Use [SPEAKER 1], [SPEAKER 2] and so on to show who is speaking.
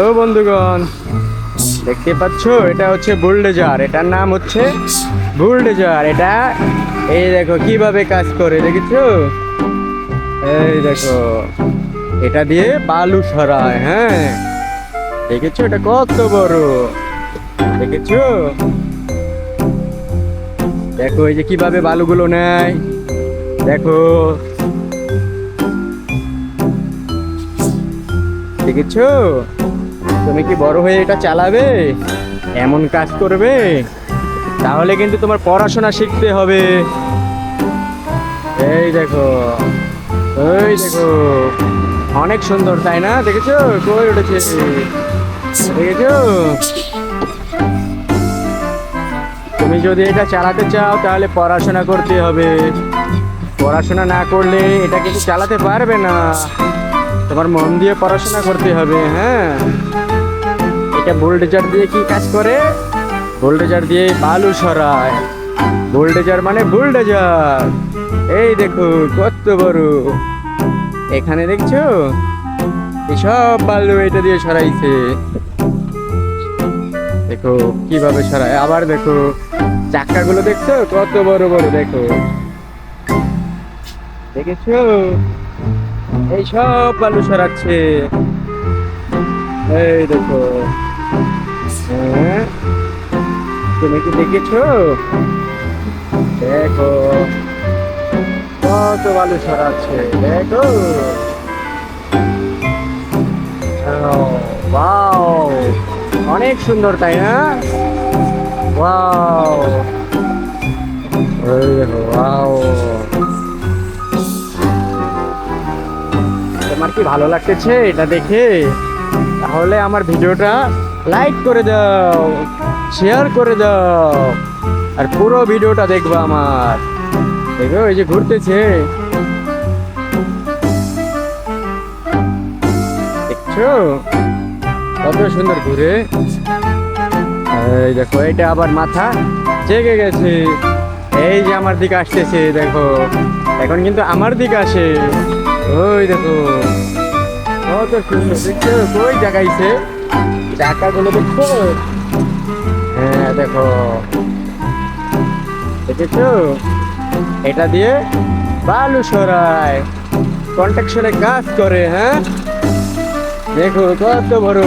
[SPEAKER 1] ও বন্ধুগণ, দেখতে পাচ্ছ এটা হচ্ছে বুলডোজার। এটার নাম হচ্ছে বুলডোজার। এটা এই দেখো কিভাবে কাজ করে, দেখেছো? এই দেখো, এটা দিয়ে বালু সরায়। হ্যাঁ, দেখেছো এটা কত বড়, দেখেছো? দেখো এই যে কিভাবে বালুগুলো নেয়, দেখো, দেখেছো? তুমি কি বড় হয়ে এটা চালাবে, এমন কাজ করবে? তাহলে কিন্তু তোমার পড়াশোনা শিখতে হবে। এই দেখো, ওই দেখো, অনেক সুন্দর তাই না? দেখেছো কই উঠেছে, দেখেছো? তুমি যদি এটা চালাতে চাও তাহলে পড়াশোনা করতে হবে। পড়াশোনা না করলে এটা কিন্তু চালাতে পারবে না। তোমার মন দিয়ে পড়াশোনা করতে হবে। হ্যাঁ, এটা বুলডোজার দিয়ে কি কাজ করে? বুলডোজার দিয়ে বালু সরায়। বুলডোজার মানে বুলডোজার। এই দেখো কত বড়, এখানে দেখছো সব বালু এটা দিয়ে সরাইছে। দেখো কিভাবে সরায়। আবার দেখো চাকাগুলো, দেখছো কত বড় বড়, দেখো, দেখেছো? এই সব বালু সরাচ্ছে। এই দেখো, হ্যাঁ, তুমি কি দেখেছো? দেখো কত বালু সরাচ্ছে, দেখো। ওয়াও, অনেক সুন্দর তাই না? ওয়াও, এই দেখো, ওয়াও। তোমার কি ভালো লাগতেছে এটা দেখে? তাহলে আমার ভিডিওটা লাইক করে দাও, শেয়ার করে দাও, আর পুরো ভিডিওটা দেখবা আমার। দেখো এই যে ঘুরতেছে, দেখছো কত সুন্দর ঘুরে। এই দেখো এটা আবার মাথা জেগে গেছে, এই যে আমার দিকে আসতেছে। দেখো এখন কিন্তু আমার দিকে আসে। ওই দেখো কত সুন্দর, দেখছো কই জাগাইছে চাকাগুলো, দেখছো? হ্যাঁ দেখো, দেখেছো? এটা দিয়ে বালু সরায়, কন্ট্রাকশনে কাজ করে। হ্যাঁ, দেখো কত বড়।